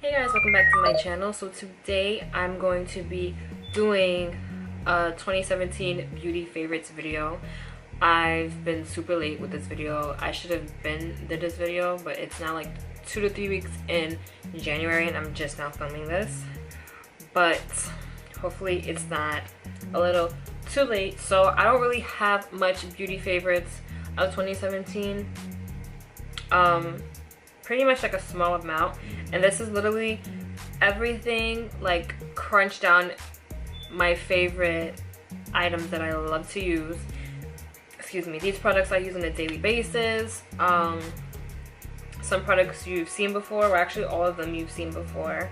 Hey guys, welcome back to my channel. So today I'm going to be doing a 2017 beauty favorites video. I've been super late with this video. I should have did this video, but it's now like 2 to 3 weeks in January and I'm just now filming this. But hopefully it's not a little too late. So I don't really have much beauty favorites of 2017. Pretty much like a small amount, and this is literally everything like crunched down my favorite items that I love to use. Excuse me, these products I use on a daily basis. Some products you've seen before, or actually all of them you've seen before.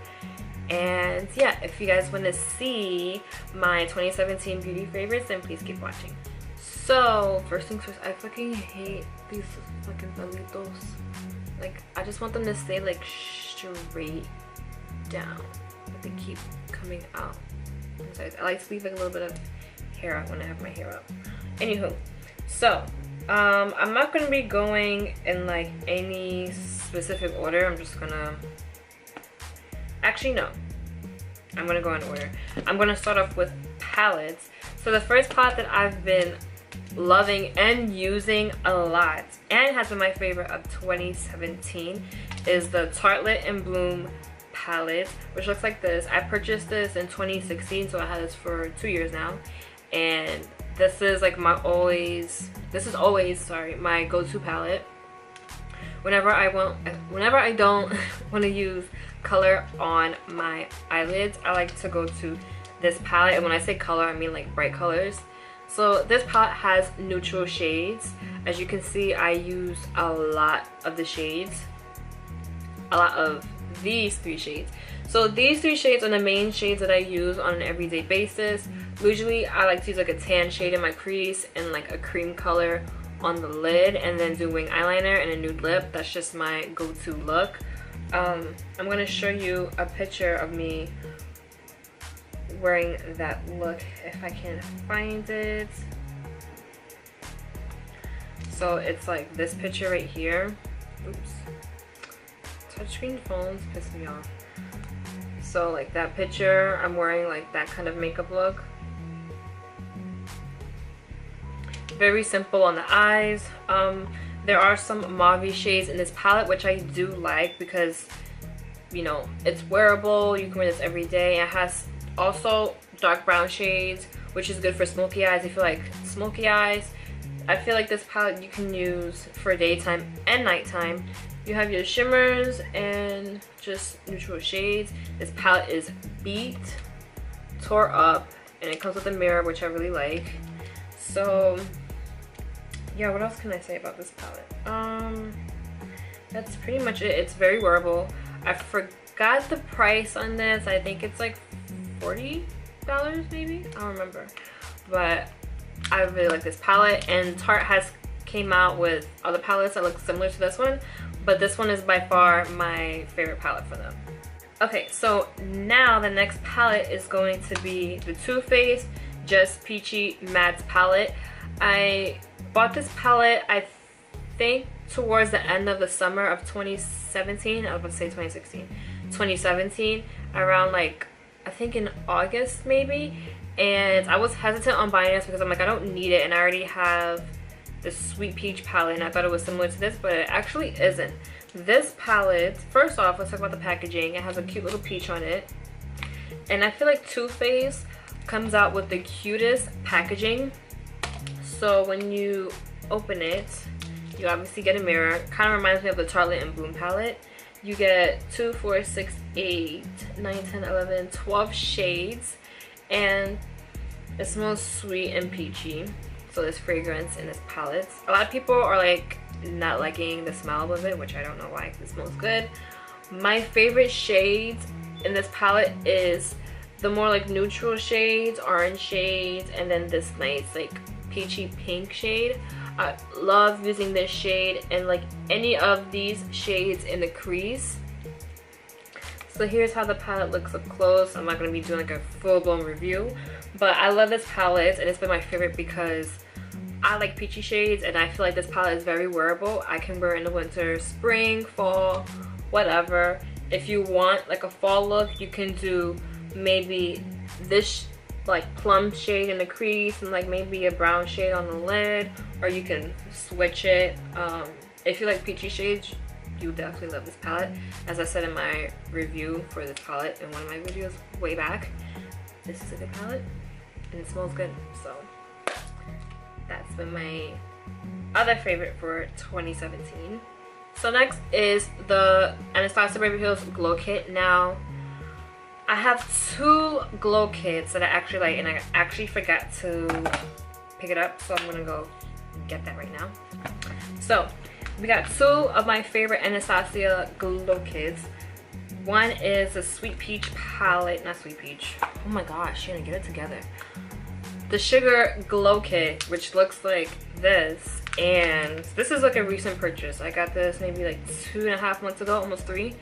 And yeah, if you guys want to see my 2017 beauty favorites, then please keep watching. So first things first, I fucking hate these fucking pelitos. Like, I just want them to stay like straight down, but they keep coming out. I like to leave like a little bit of hair out when I have my hair up. Anywho, so I'm not gonna be going in like any specific order. I'm just gonna, actually no, I'm gonna go in order. I'm gonna start off with palettes. So the first palette that I've been loving and using a lot and has been my favorite of 2017 is the Tartelette in Bloom palette, which looks like this. I purchased this in 2016, so I had this for 2 years now, and this is like my always my go-to palette whenever I don't want to use color on my eyelids. I like to go to this palette, and when I say color I mean like bright colors. So this palette has neutral shades. As you can see, I use a lot of the shades. A lot of these 3 shades. So these 3 shades are the main shades that I use on an everyday basis. Usually I like to use like a tan shade in my crease and like a cream color on the lid, and then do wing eyeliner and a nude lip. That's just my go-to look. I'm going to show you a picture of me wearing that look if I can find it. So it's like this picture right here. Oops, touchscreen phones piss me off. So like that picture, I'm wearing like that kind of makeup look. Very simple on the eyes. There are some mauve shades in this palette, which I do like because, you know, it's wearable. You can wear this every day. It has also dark brown shades, which is good for smoky eyes. If you like smoky eyes, I feel like this palette you can use for daytime and nighttime. You have your shimmers and just neutral shades. This palette is beat, tore up, and it comes with a mirror, which I really like. So yeah, what else can I say about this palette? That's pretty much it. It's very wearable. I forgot the price on this. I think it's like $40 maybe, I don't remember, but I really like this palette. And Tarte has came out with other palettes that look similar to this one, but this one is by far my favorite palette for them. Okay, so now the next palette is going to be the Too Faced Just Peachy Matte palette. I bought this palette I think towards the end of the summer of 2017. I was about to say 2016, 2017, around like I think in August maybe, and I was hesitant on buying this because I'm like, I don't need it, and I already have the Sweet Peach palette and I thought it was similar to this, but it actually isn't. This palette, first off, let's talk about the packaging. It has a cute little peach on it, and I feel like Too Faced comes out with the cutest packaging. So when you open it, you obviously get a mirror. Kind of reminds me of the Tartelette in Bloom palette. You get 2, 4, 6, 8, 9, 10, 11, 12 shades, and it smells sweet and peachy. So there's fragrance in this palette. A lot of people are like not liking the smell of it, which I don't know why, because it smells good. My favorite shades in this palette is the more like neutral shades, orange shades, and then this nice like peachy pink shade. I love using this shade and like any of these shades in the crease. So here's how the palette looks up close. I'm not going to be doing like a full-blown review, but I love this palette and it's been my favorite because I like peachy shades and I feel like this palette is very wearable. I can wear it in the winter, spring, fall, whatever, if you want like a fall look, you can do maybe this like plum shade in the crease and like maybe a brown shade on the lid, or you can switch it. If you like peachy shades, you definitely love this palette. As I said in my review for this palette in one of my videos way back, this is a good palette and it smells good. So that's been my other favorite for 2017. So next is the Anastasia Beverly Hills Glow Kit. Now I have 2 glow kits that I actually like, and I actually forgot to pick it up, so I'm gonna go get that right now. So we got 2 of my favorite Anastasia glow kits. One is the Sweet Peach palette, not Sweet Peach. Oh my gosh, Shannon, get it together. The Sugar Glow Kit, which looks like this, and this is like a recent purchase. I got this maybe like 2.5 months ago, almost 3.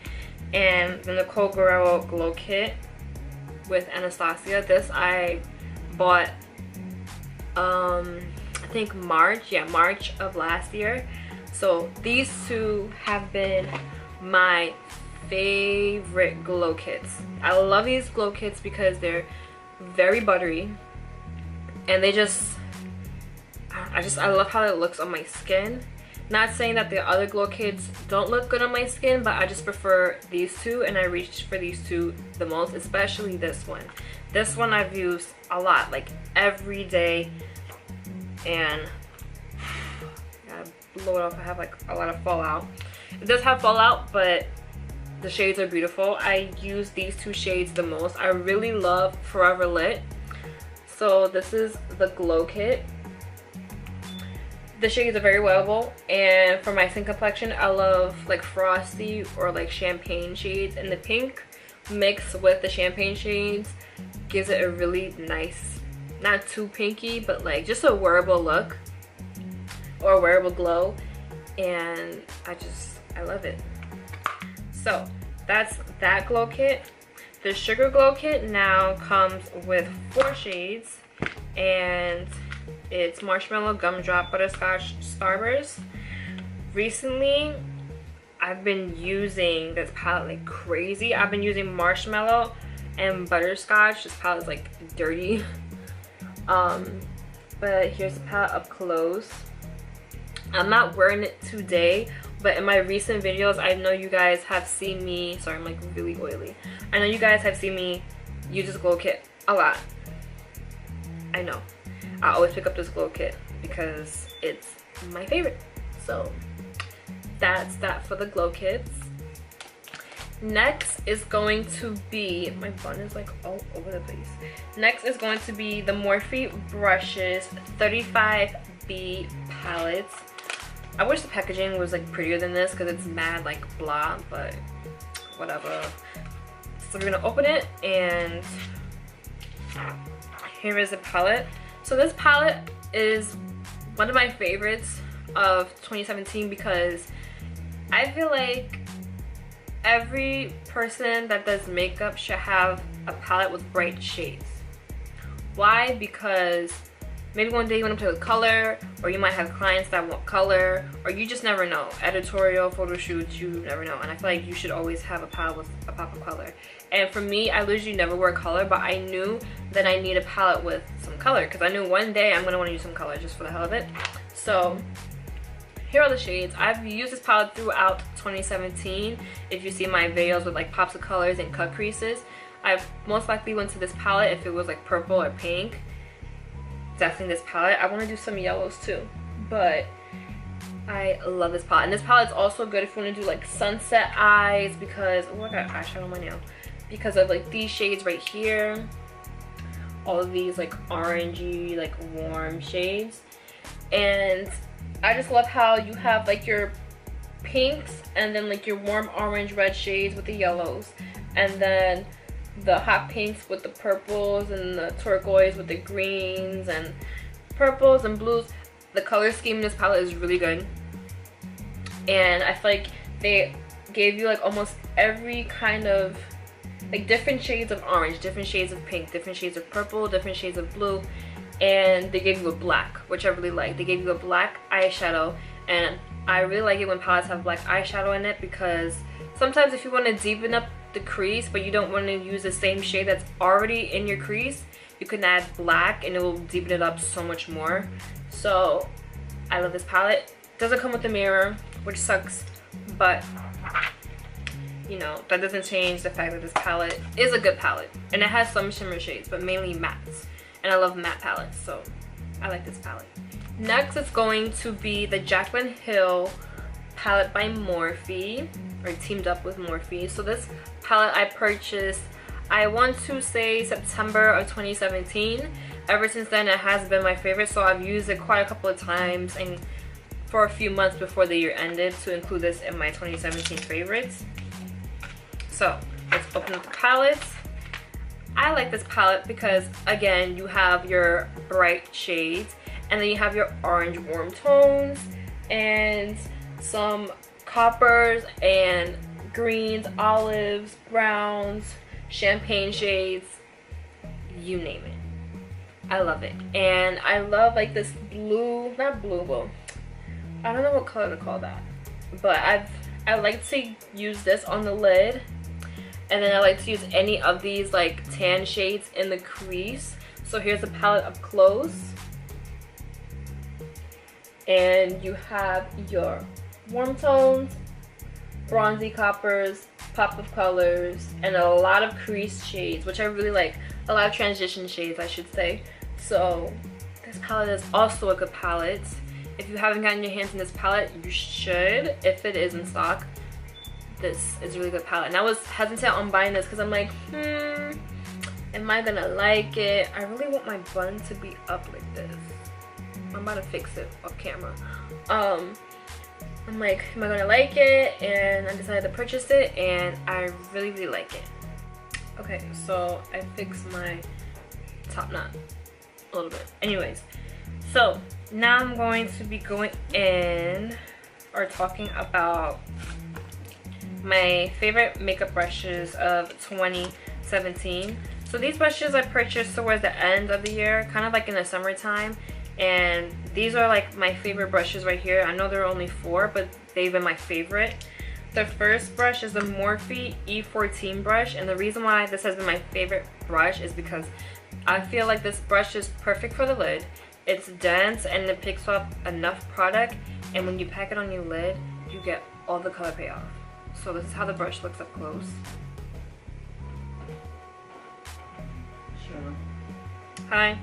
And the Nicole Guerrero Glow Kit with Anastasia. This I bought I think March of last year. So these 2 have been my favorite glow kits. I love these glow kits because they're very buttery, and they I love how it looks on my skin. Not saying that the other glow kits don't look good on my skin, but I just prefer these 2, and I reached for these 2 the most, especially this one. This one I've used a lot, like every day, and I gotta blow it off. I have like a lot of fallout. It does have fallout, but the shades are beautiful. I use these 2 shades the most. I really love Forever Lit. So this is the glow kit. The shades are very wearable, and for my skin complexion, I love like frosty or like champagne shades, and the pink mixed with the champagne shades gives it a really nice, not too pinky, but like just a wearable look or a wearable glow, and I love it. So that's that glow kit. The Sugar Glow Kit now comes with 4 shades, and it's Marshmallow, Gumdrop, Butterscotch, Starburst. Recently, I've been using this palette like crazy. I've been using Marshmallow and Butterscotch. This palette is like dirty. But here's the palette up close. I'm not wearing it today, but in my recent videos, I know you guys have seen me, sorry, I'm like really oily. I know you guys have seen me use this glow kit a lot. I know. I always pick up this glow kit because it's my favorite. So that's that for the glow kits. Next is going to be, my bun is like all over the place. Next is going to be the Morphe Brushes 35B palettes. I wish the packaging was like prettier than this because it's mad like blah, but whatever. So we're gonna open it, and here is the palette. So this palette is one of my favorites of 2017 because I feel like every person that does makeup should have a palette with bright shades. Why? Because maybe one day you want to play with color, or you might have clients that want color, or you just never know. Editorial, photo shoots, you never know. And I feel like you should always have a palette with a pop of color. And for me, I usually never wear color, but I knew that I need a palette with some color because I knew one day I'm going to want to use some color just for the hell of it. So here are the shades. I've used this palette throughout 2017. If you see my videos with like pops of colors and cut creases, I've most likely went to this palette if it was like purple or pink. Definitely this palette. I want to do some yellows too, but I love this palette. And this palette is also good if you want to do like sunset eyes because, oh, I got eyeshadow on my nail. Because of like these shades right here. All of these like orangey, like warm shades. And I just love how you have like your pinks and then like your warm orange red shades with the yellows. And then the hot pinks with the purples and the turquoise with the greens and purples and blues. The color scheme in this palette is really good, and I feel like they gave you like almost every kind of like different shades of orange, different shades of pink, different shades of purple, different shades of blue, and they gave you a black, which I really like. They gave you a black eyeshadow, and I really like it when palettes have black eyeshadow in it because Sometimes if you want to deepen up the crease but you don't want to use the same shade that's already in your crease, you can add black and it will deepen it up so much more. So I love this palette. Doesn't come with a mirror, which sucks, but you know, that doesn't change the fact that this palette is a good palette. And it has some shimmer shades, but mainly mattes. And I love matte palettes, so I like this palette. Next is going to be the Jaclyn Hill palette by Morphe, or teamed up with Morphe. So this palette I purchased, I want to say September of 2017. Ever since then it has been my favorite, so I've used it quite a couple of times and for a few months before the year ended to include this in my 2017 favorites. So let's open up the palettes. I like this palette because again, you have your bright shades and then you have your orange warm tones and some coppers and greens, olives, browns, champagne shades, you name it. I love it. And I love like this blue, not blue, but I don't know what color to call that, but I like to use this on the lid, and then I like to use any of these like tan shades in the crease. So here's the palette up close, and you have your warm tones, bronzy coppers, pop of colors, and a lot of crease shades, which I really like. A lot of transition shades, I should say. So this palette is also a good palette. If you haven't gotten your hands on this palette, you should, if it is in stock. This is a really good palette. And I was hesitant on buying this because I'm like, am I gonna like it? I really want my bun to be up like this. I'm about to fix it off camera. I'm like, am I gonna like it? And I decided to purchase it, and I really, really like it. Okay, so I fixed my top knot a little bit. Anyways, so now I'm going to be going in or talking about my favorite makeup brushes of 2017. So these brushes I purchased towards the end of the year, kind of like in the summertime, and these are like my favorite brushes right here. I know there are only 4, but they've been my favorite. The first brush is the Morphe E14 brush, and the reason why this has been my favorite brush is because I feel like this brush is perfect for the lid. It's dense and it picks up enough product, and when you pack it on your lid, you get all the color payoff. So this is how the brush looks up close. Sure. Hi.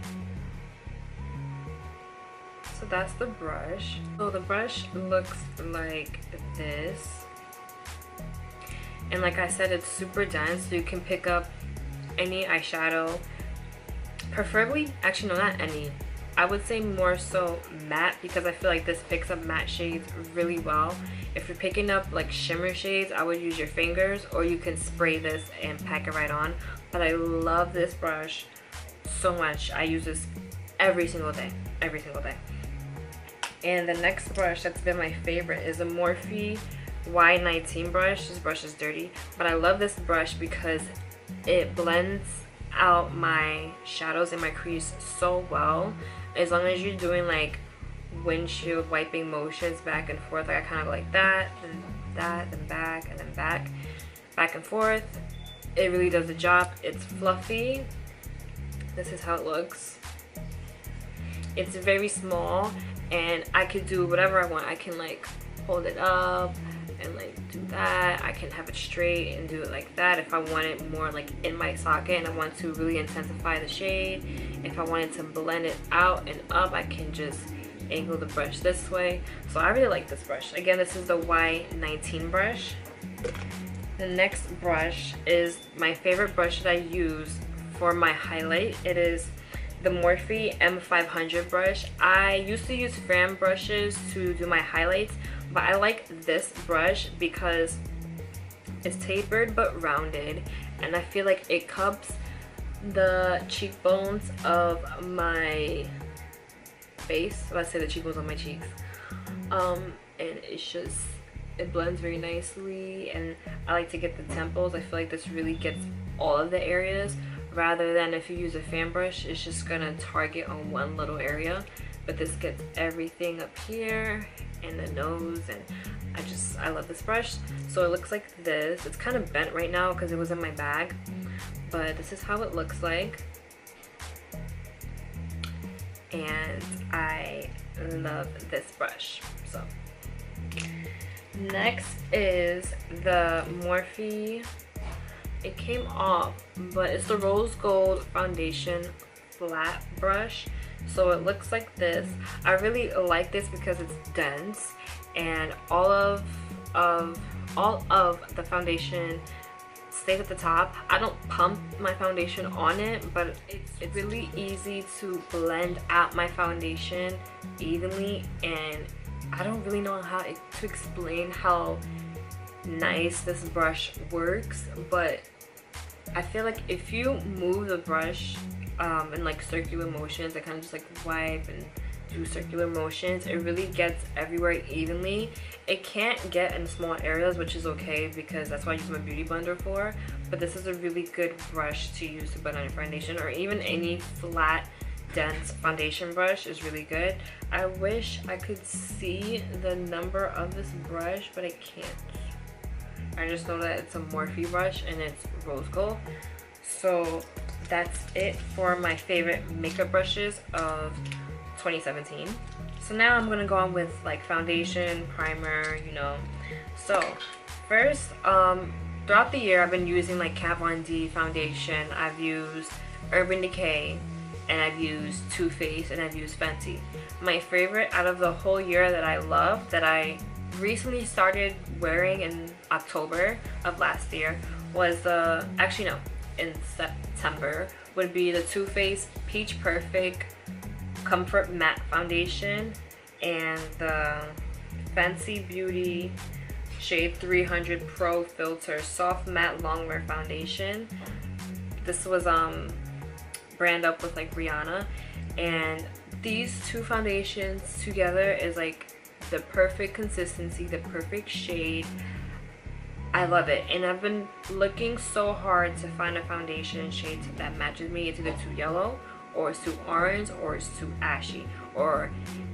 So that's the brush. So the brush looks like this. And like I said, it's super dense, so you can pick up any eyeshadow. Preferably, actually no, not any. I would say more so matte, because I feel like this picks up matte shades really well. If you're picking up like shimmer shades, I would use your fingers, or you can spray this and pack it right on. But I love this brush so much. I use this every single day, every single day. And the next brush that's been my favorite is a Morphe Y19 brush. This brush is dirty, but I love this brush because it blends out my shadows and my crease so well. As long as you're doing like windshield wiping motions back and forth, like I kind of go like that, then that, then back, and then back and forth, it really does the job. It's fluffy. This is how it looks. It's very small, and I could do whatever I want. I can like hold it up and like do that. I can have it straight and do it like that if I want it more like in my socket and I want to really intensify the shade. If I wanted to blend it out and up, I can just angle the brush this way. So I really like this brush. Again, this is the Y19 brush. The next brush is my favorite brush that I use for my highlight. It is the Morphe M500 brush. I used to use fan brushes to do my highlights, but I like this brush because it's tapered but rounded, and I feel like it cups the cheekbones of my face. Let's say the cheekbones on my cheeks. And it's just, it blends very nicely, and I like to get the temples. I feel like this really gets all of the areas, rather than if you use a fan brush, it's just gonna target on one little area. But this gets everything up here and the nose, and I love this brush. So it looks like this. It's kind of bent right now because it was in my bag, but this is how it looks like. And I love this brush. So next is the Morphe. It came off, but it's the Rose Gold Foundation flat brush. So it looks like this. I really like this because it's dense, and all of the foundation stays at the top. I don't pump my foundation on it, but it's really easy to blend out my foundation evenly, and I don't really know how to explain how nice this brush works, but I feel like if you move the brush in like circular motions, I kind of just like wipe and do circular motions, it really gets everywhere evenly. It can't get in small areas, which is okay because that's what I use my beauty blender for, but this is a really good brush to use to blend on your foundation, or even any flat dense foundation brush is really good. I wish I could see the number of this brush, but I can't. I just know that it's a Morphe brush and it's rose gold. So that's it for my favorite makeup brushes of 2017. So now I'm gonna go on with like foundation, primer, you know. So first, throughout the year I've been using like Kat Von D foundation. I've used Urban Decay, and I've used Too Faced, and I've used Fenty. My favorite out of the whole year that I love, that I recently started wearing in October of last year, was in September, would be the Too Faced Peach Perfect Comfort Matte Foundation and the Fenty Beauty Shade 300 Pro Filter Soft Matte Longwear Foundation. This was brand up with like Rihanna, and these two foundations together is like the perfect consistency, the perfect shade. I love it, and I've been looking so hard to find a foundation shade that matches me. It's either too yellow, or it's too orange, or it's too ashy, or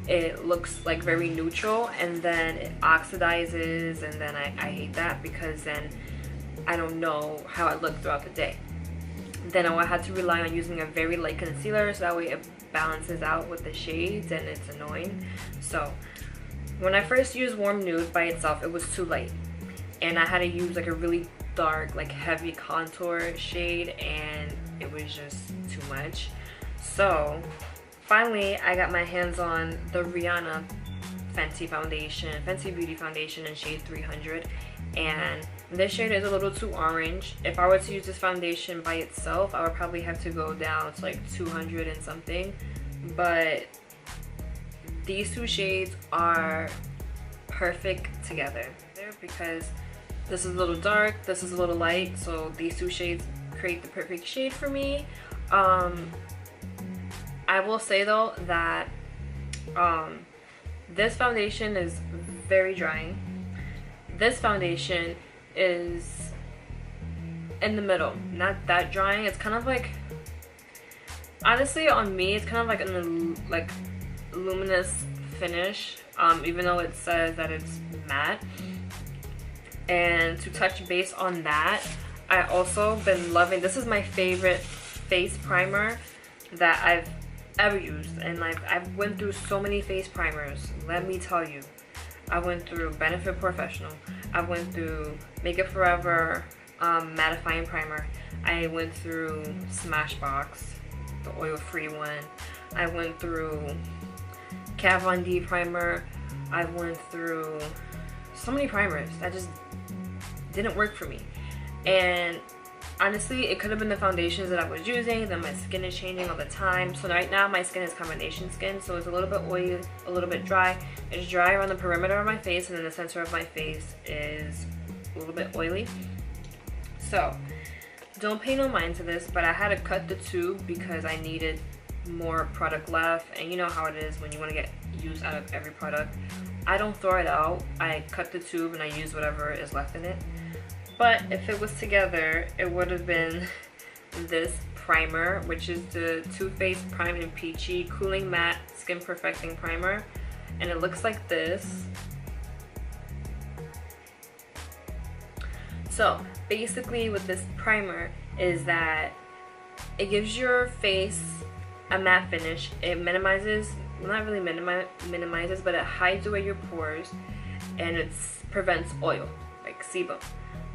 it looks like very neutral and then it oxidizes, and then I hate that because then I don't know how I look throughout the day. Then I had to rely on using a very light concealer so that way it balances out with the shades, and it's annoying. So when I first used Warm Nude by itself, it was too light, and I had to use like a really dark, like heavy contour shade, and it was just too much. So finally I got my hands on the Rihanna Fenty foundation, Fenty Beauty foundation in shade 300, and this shade is a little too orange. If I were to use this foundation by itself, I would probably have to go down to like 200 and something, but these two shades are perfect together because this is a little dark, this is a little light, so these two shades create the perfect shade for me. I will say though that this foundation is very drying. This foundation is in the middle, not that drying. It's kind of like, honestly on me, it's kind of like a luminous finish, even though it says that it's matte. And to touch base on that, I also been loving, this is my favorite face primer that I've ever used, and I've went through so many face primers, let me tell you. I went through Benefit Professional, I went through Makeup Forever mattifying primer, I went through Smashbox, the oil-free one, I went through Kat Von D primer, I went through so many primers that just didn't work for me. And honestly, it could have been the foundations that I was using, then my skin is changing all the time. So right now my skin is combination skin, so it's a little bit oily, a little bit dry. It's dry around the perimeter of my face, and then the center of my face is a little bit oily. So don't pay no mind to this, but I had to cut the tube because I needed more product left, and you know how it is when you want to get use out of every product. I don't throw it out, I cut the tube and I use whatever is left in it. But if it was together, it would have been this primer, which is the Too Faced Prime and Peachy Cooling Matte Skin Perfecting Primer. and it looks like this. So basically with this primer is that it gives your face a matte finish. It minimizes, not really minimizes, but it hides away your pores, and it prevents oil, like sebum.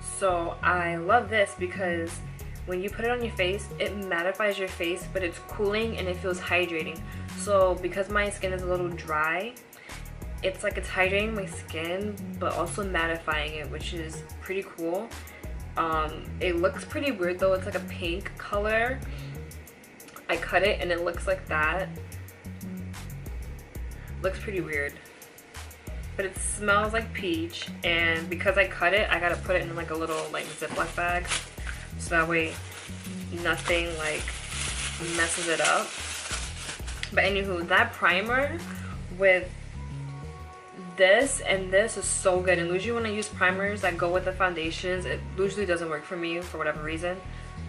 So I love this because when you put it on your face, it mattifies your face, but it's cooling and it feels hydrating. So because my skin is a little dry, it's like it's hydrating my skin but also mattifying it, which is pretty cool. It looks pretty weird though. It's like a pink color. I cut it and it looks like that. Looks pretty weird, but it smells like peach, and because I cut it, I gotta put it in like a little like Ziploc bag so that way nothing like messes it up. But anywho, that primer with this and this is so good. And usually when I use primers that go with the foundations, it usually doesn't work for me for whatever reason.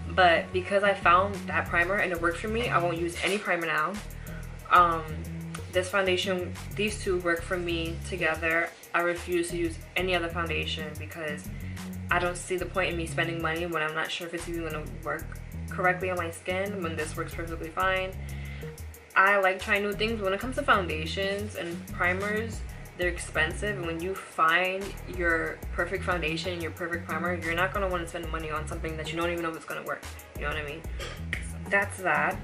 But because I found that primer and it worked for me, I won't use any primer now. This foundation, these two work for me together. I refuse to use any other foundation because I don't see the point in me spending money when I'm not sure if it's even going to work correctly on my skin, when this works perfectly fine. I like trying new things. When it comes to foundations and primers, they're expensive, and when you find your perfect foundation and your perfect primer, you're not going to want to spend money on something that you don't even know if it's going to work. You know what I mean? So that's that.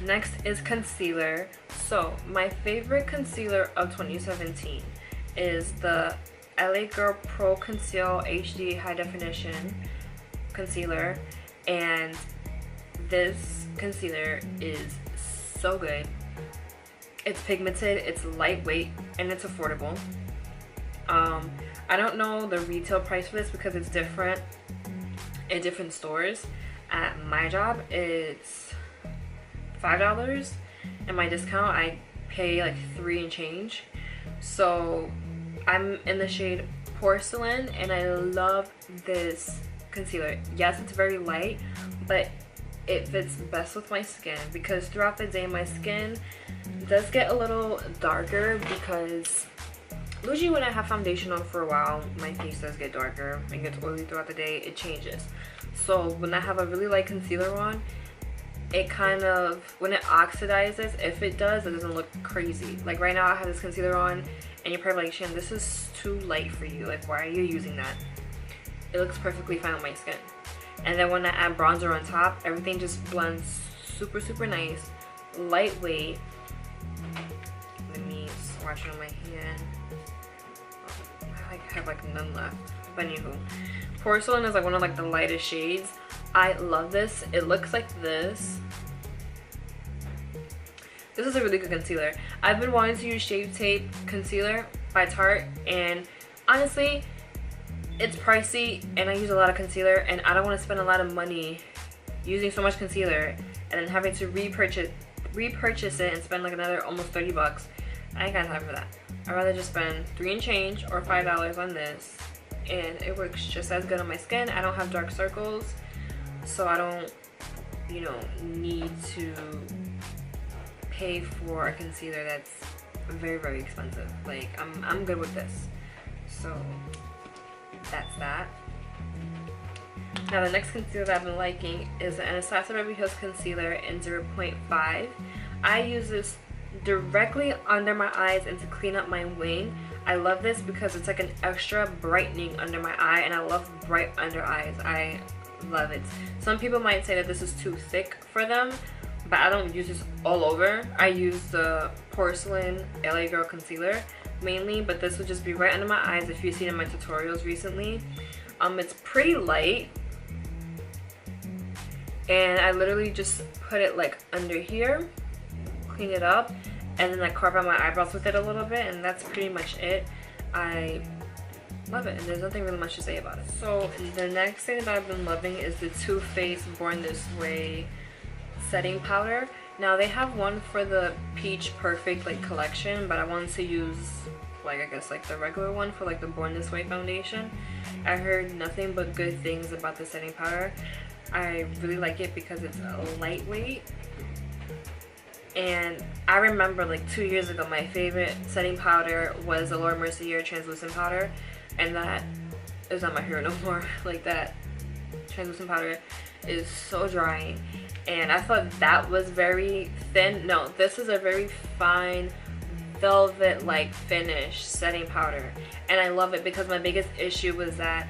Next is concealer. So my favorite concealer of 2017 is the LA Girl Pro Conceal HD High Definition Concealer, and this concealer is so good. It's pigmented, it's lightweight, and it's affordable. I don't know the retail price for this because it's different in different stores. At my job, it's $5, and my discount I pay like $3 and change. So I'm in the shade Porcelain, and I love this concealer. Yes, it's very light, but it fits best with my skin because throughout the day my skin does get a little darker because usually when I have foundation on for a while, my face does get darker and gets oily throughout the day. It changes. So when I have a really light concealer on, it kind of, when it oxidizes, if it does, it doesn't look crazy. Like right now I have this concealer on and you're probably like, Shan, this is too light for you. Like, why are you using that? It looks perfectly fine on my skin. And then when I add bronzer on top, everything just blends super, super nice, lightweight. Let me swatch it on my hand. I have like none left. But anywho, Porcelain is like one of like the lightest shades. I love this. It looks like this. This is a really good concealer. I've been wanting to use Shave Tape Concealer by Tarte, and honestly, it's pricey and I use a lot of concealer, and I don't want to spend a lot of money using so much concealer and then having to repurchase it and spend like another almost 30 bucks. I ain't got time for that. I'd rather just spend $3 and change or $5 on this, and it works just as good on my skin. I don't have dark circles, so I don't, you know, need to pay for a concealer that's very, very expensive. Like, I'm good with this. So that's that. Now the next concealer that I've been liking is the Anastasia Beverly Hills Concealer in 0.5. I use this directly under my eyes and to clean up my wing. I love this because it's like an extra brightening under my eye, and I love bright under eyes. I love it. Some people might say that this is too thick for them, but I don't use this all over. I use the Porcelain LA Girl Concealer mainly, but this would just be right under my eyes if you've seen in my tutorials recently. It's pretty light, and I literally just put it like under here, clean it up, and then I carve out my eyebrows with it a little bit, and that's pretty much it. I love it, and there's nothing really much to say about it. So the next thing that I've been loving is the Too Faced Born This Way setting powder. Now they have one for the Peach Perfect like collection, but I wanted to use like, I guess like the regular one for like the Born This Way foundation. I heard nothing but good things about the setting powder. I really like it because it's lightweight And I remember like 2 years ago, my favorite setting powder was the Laura Mercier translucent powder, and that is not my hero no more. Like, that translucent powder is so drying, and I thought that was very thin. No, this is a very fine velvet like finish setting powder, and I love it because my biggest issue was that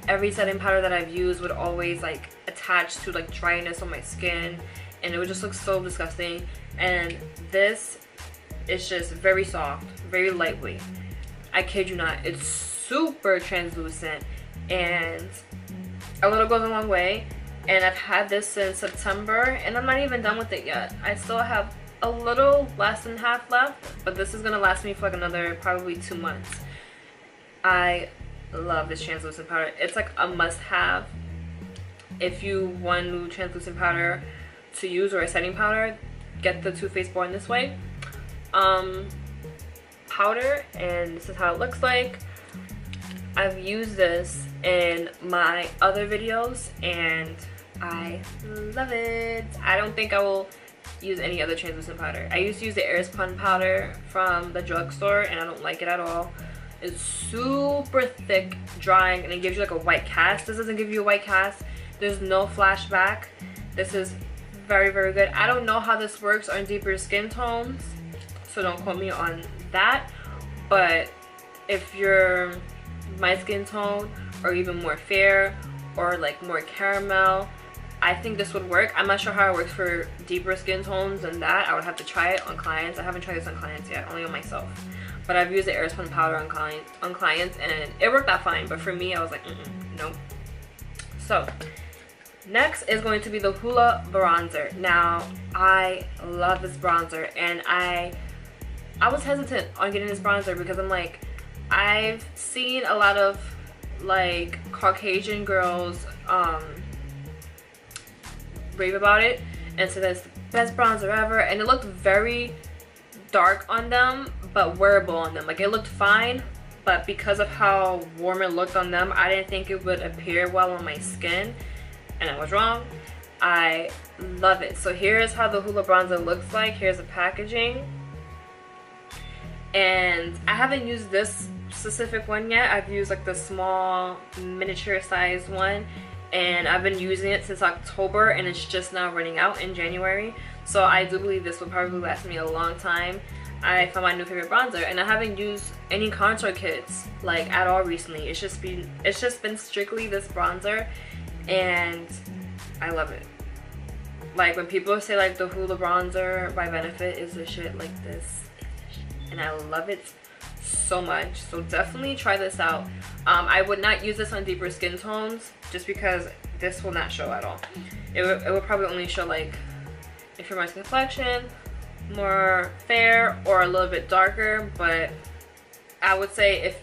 every setting powder that I've used would always like attach to like dryness on my skin, and it would just look so disgusting. And this is just very soft, very lightweight. I kid you not, it's super translucent, and a little goes a long way. And I've had this since September, and I'm not even done with it yet. I still have a little less than half left, but this is gonna last me for like another probably 2 months. I love this translucent powder. It's like a must-have if you want new translucent powder to use, or a setting powder. Get the Too Faced Born This Way powder, and this is how it looks like. I've used this in my other videos and I love it. I don't think I will use any other translucent powder. I used to use the Airspun powder from the drugstore, and I don't like it at all. It's super thick, drying, and it gives you like a white cast. This doesn't give you a white cast. There's no flashback. This is very, very good. I don't know how this works on deeper skin tones, so don't quote me on that. But if you're my skin tone, or even more fair, or like more caramel, I think this would work. I'm not sure how it works for deeper skin tones than that. I would have to try it on clients. I haven't tried this on clients yet, only on myself. But I've used the Airspun powder on clients, and it worked out fine. But for me, I was like, nope. So next is going to be the Hoola bronzer. Now, I love this bronzer, and I was hesitant on getting this bronzer because I'm like, I've seen a lot of like Caucasian girls rave about it and say that's the best bronzer ever, and it looked very dark on them but wearable on them. Like, it looked fine, but because of how warm it looked on them, I didn't think it would appear well on my skin, and I was wrong. I love it. So here's how the Hoola bronzer looks like. Here's the packaging, and I haven't used this specific one yet. I've used like the small miniature size one, and I've been using it since October, and it's just now running out in January. So I do believe this will probably last me a long time. I found my new favorite bronzer, and I haven't used any contour kits like at all recently. It's just been strictly this bronzer, and I love it. Like, when people say like the Hoola bronzer by Benefit is the shit, like this, and I love it so much. So definitely try this out. I would not use this on deeper skin tones just because this will not show at all. It will probably only show like if you're my skin complexion, more fair or a little bit darker. But I would say if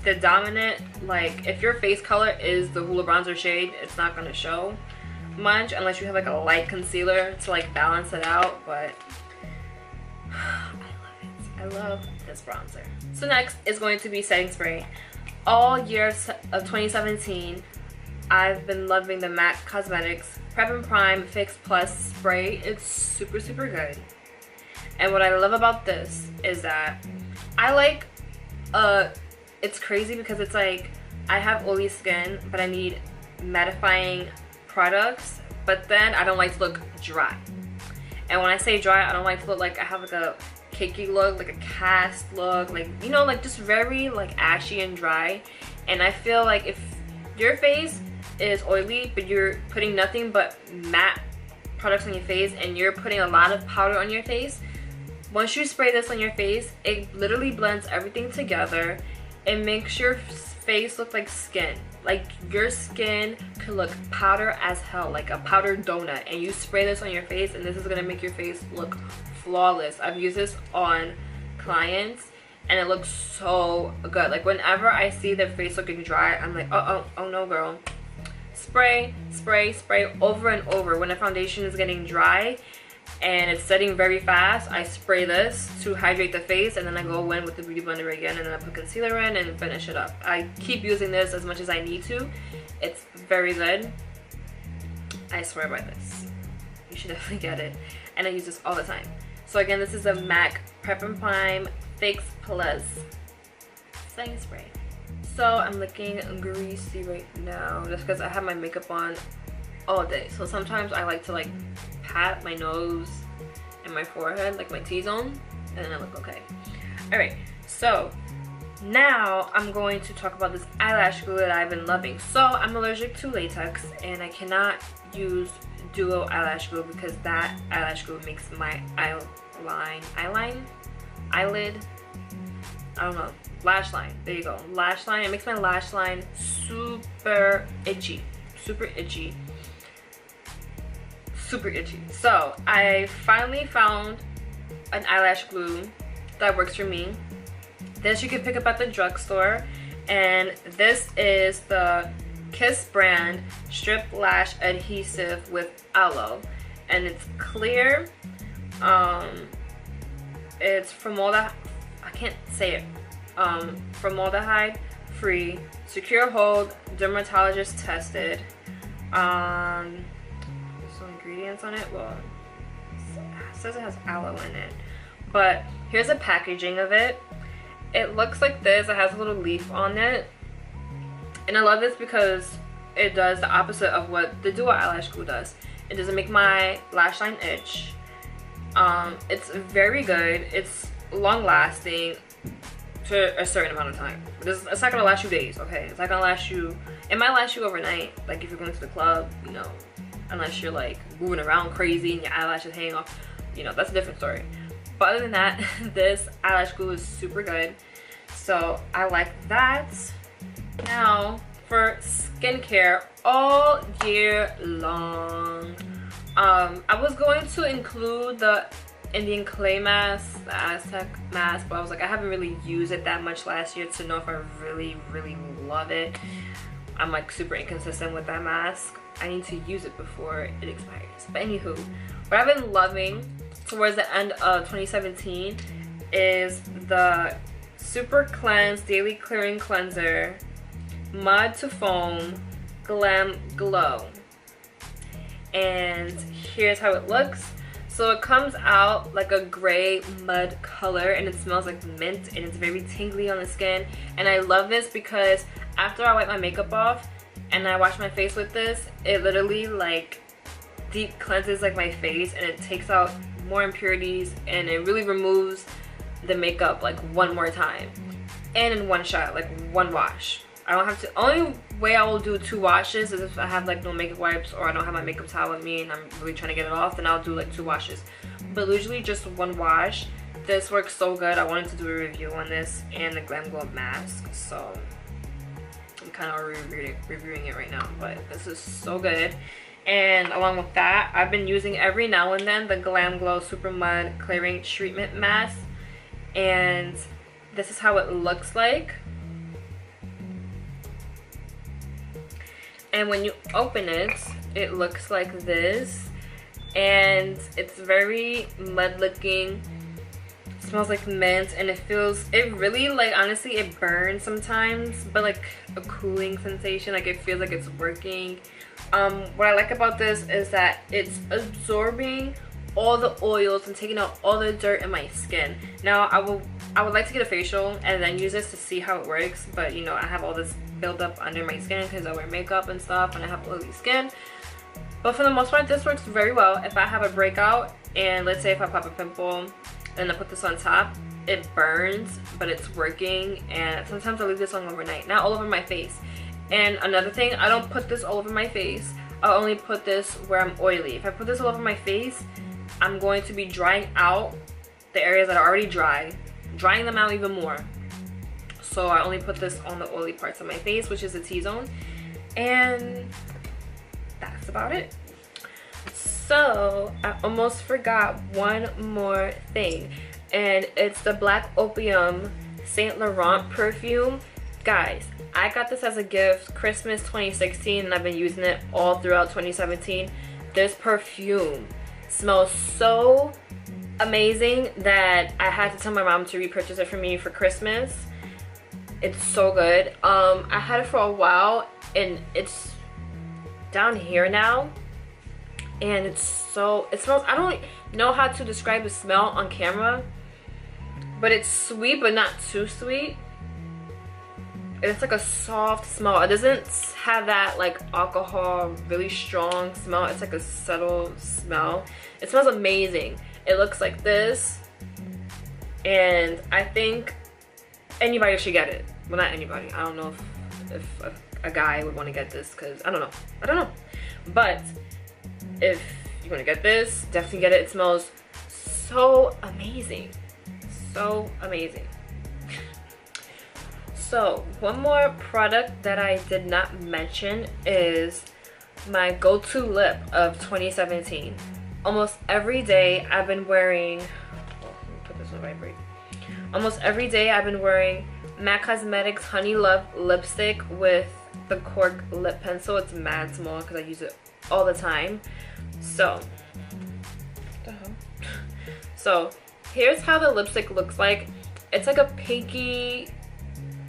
the dominant, like if your face color is the Hoola bronzer shade, it's not going to show much unless you have like a light concealer to like balance it out. But I love this bronzer. So next is going to be setting spray. All year of 2017, I've been loving the MAC Cosmetics Prep and Prime Fix Plus spray. It's super, super good. And what I love about this is that I like, it's crazy because it's like, I have oily skin, but I need mattifying products, but then I don't like to look dry. And when I say dry, I don't like to look like I have like a cakey look, like a cast look, like, you know, like just very like ashy and dry. And I feel like if your face is oily but you're putting nothing but matte products on your face, and you're putting a lot of powder on your face, once you spray this on your face, it literally blends everything together. It makes your face look like skin. Like, your skin could look powder as hell, like a powdered donut, and you spray this on your face, and this is gonna make your face look flawless. I've used this on clients, and it looks so good. Like, whenever I see their face looking dry, I'm like, oh no, girl. Spray, spray, spray over and over. When a foundation is getting dry and it's setting very fast, I spray this to hydrate the face, and then I go in with the Beauty Blender again, and then I put concealer in and finish it up. I keep using this as much as I need to. It's very good. I swear by this. You should definitely get it. And I use this all the time. So again, this is a MAC Prep and Prime Fix Plus setting spray. So I'm looking greasy right now just because I have my makeup on all day. So sometimes I like to like pat my nose and my forehead, like my T-zone, and then I look okay. Alright, so now I'm going to talk about this eyelash glue that I've been loving. So I'm allergic to latex and I cannot use duo eyelash glue because that eyelash glue makes my eyelid, I don't know, lash line, there you go, lash line. It makes my lash line super itchy. So I finally found an eyelash glue that works for me. This you can pick up at the drugstore, and this is the Kiss brand Strip Lash Adhesive with Aloe, and it's clear. It's formaldehyde, I can't say it, formaldehyde free, secure hold, dermatologist tested. Some ingredients on it. Well, it says it has aloe in it, but here's the packaging of it. It looks like this. It has a little leaf on it, and I love this because it does the opposite of what the duo eyelash glue does. It doesn't make my lash line itch. It's very good. It's long lasting to a certain amount of time. It's not gonna last you days, okay? It's not gonna last you, it might last you overnight, like if you're going to the club, you know, unless you're like moving around crazy and your eyelashes hanging off, you know, that's a different story. But other than that, this eyelash glue is super good, so I like that. Now for skincare all year long, I was going to include the Indian clay mask, the Aztec mask, but I was like, I haven't really used it that much last year to know if I really love it. I'm like super inconsistent with that mask. I need to use it before it expires. But anywho, what I've been loving towards the end of 2017 is the Super Cleanse Daily Clearing Cleanser Mud to Foam Glam Glow. And here's how it looks. So it comes out like a gray mud color, and it smells like mint, and it's very tingly on the skin. And I love this because after I wipe my makeup off and I wash my face with this, it literally like deep cleanses like my face, and it takes out more impurities, and it really removes the makeup like one more time and in one shot, like one wash. I don't have to, only way I will do 2 washes is if I have like no makeup wipes or I don't have my makeup towel with me and I'm really trying to get it off, then I'll do like 2 washes. But usually just 1 wash. This works so good. I wanted to do a review on this and the Glam Glow mask, so I'm kind of reviewing it right now, but this is so good. And along with that, I've been using every now and then the Glam Glow Super Mud Clearing Treatment Mask, and this is how it looks like. And when you open it, it looks like this, and it's very mud looking. It smells like mint, and it really like, honestly, it burns sometimes, but like a cooling sensation, like it feels like it's working. What I like about this is that it's absorbing all the oils and taking out all the dirt in my skin. Now I would like to get a facial and then use this to see how it works, but you know, I have all this build up under my skin because I wear makeup and stuff and I have oily skin. But for the most part, this works very well. If I have a breakout, and let's say if I pop a pimple and I put this on top, it burns, but it's working. And sometimes I leave this on overnight, not all over my face. And another thing, I don't put this all over my face. I only put this where I'm oily. If I put this all over my face, I'm going to be drying out the areas that are already dry, drying them out even more. So I only put this on the oily parts of my face, which is the T-zone, and that's about it. So I almost forgot one more thing, and it's the Black Opium Saint Laurent perfume. Guys, I got this as a gift Christmas 2016, and I've been using it all throughout 2017. This perfume smells so amazing that I had to tell my mom to repurchase it for me for Christmas. It's so good. I had it for a while, and it's down here now, and it smells, I don't know how to describe the smell on camera, but it's sweet but not too sweet. It's like a soft smell. It doesn't have that like alcohol really strong smell. It's like a subtle smell. It smells amazing. It looks like this, and I think anybody should get it. Well, not anybody. I don't know if a guy would want to get this, because I don't know, but if you want to get this, definitely get it. It smells so amazing, so amazing. So one more product that I did not mention is my go-to lip of 2017. Almost every day I've been wearing, let me put this on vibrate. Almost every day I've been wearing MAC Cosmetics Honey Love lipstick with the cork lip pencil. It's mad small because I use it all the time. So here's how the lipstick looks like. It's like a pinky,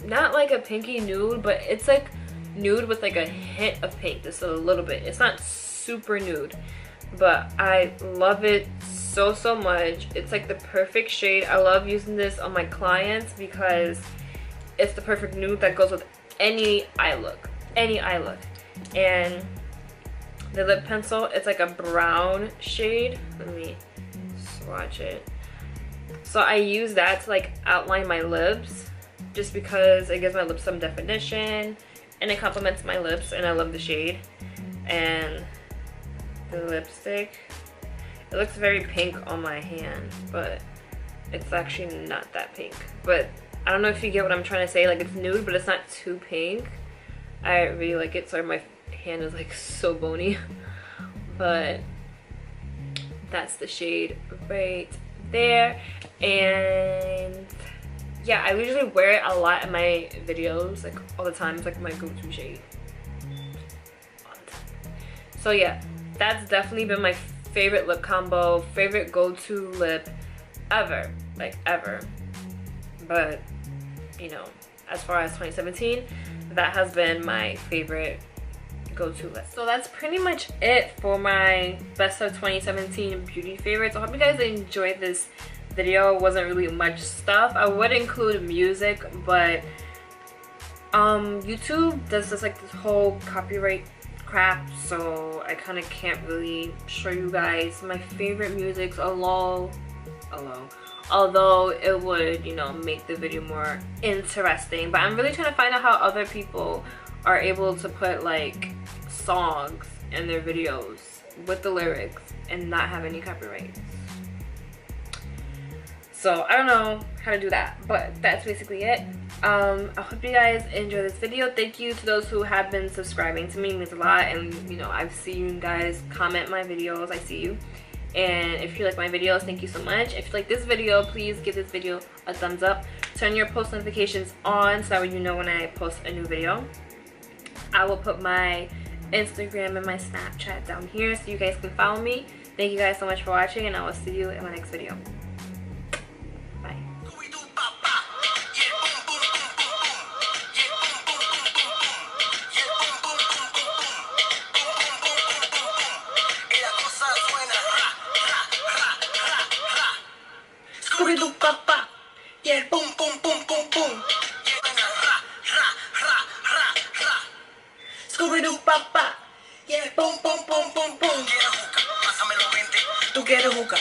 not like a pinky nude, but it's like nude with like a hint of pink, just a little bit. It's not super nude, but I love it so much. It's like the perfect shade. I love using this on my clients because it's the perfect nude that goes with any eye look, and the lip pencil, it's like a brown shade. Let me swatch it. So I use that to like outline my lips, just because it gives my lips some definition and it complements my lips, and I love the shade. And the lipstick, it looks very pink on my hand, but it's actually not that pink. But I don't know if you get what I'm trying to say. Like, it's nude, but it's not too pink. I really like it. Sorry, my hand is like so bony. But that's the shade right there. And yeah, I usually wear it a lot in my videos, like all the time. It's like my go-to shade. So yeah, that's definitely been my favorite lip combo, favorite go-to lip ever, like ever. But you know, as far as 2017, that has been my favorite go-to lip. So that's pretty much it for my best of 2017 beauty favorites. I hope you guys enjoyed this video. It wasn't really much stuff. I would include music, but YouTube does this like this whole copyright crap, so I kind of can't really show you guys my favorite musics although it would, you know, make the video more interesting. But I'm really trying to find out how other people are able to put like songs in their videos with the lyrics and not have any copyright. So I don't know how to do that, but that's basically it. I hope you guys enjoy this video. Thank you to those who have been subscribing to me. It means a lot. And you know, I've seen you guys comment my videos. I see you. And if you like my videos, thank you so much. If you like this video, please give this video a thumbs up. Turn your post notifications on so that way you know when I post a new video. I will put my Instagram and my Snapchat down here so you guys can follow me. Thank you guys so much for watching, and I will see you in my next video. Scooby-Doo-Papa, yeah, boom, boom, boom, boom, boom. Scooby-Doo-Papa, yeah, boom, boom, boom, boom, boom. ¿Tú quieres jugar?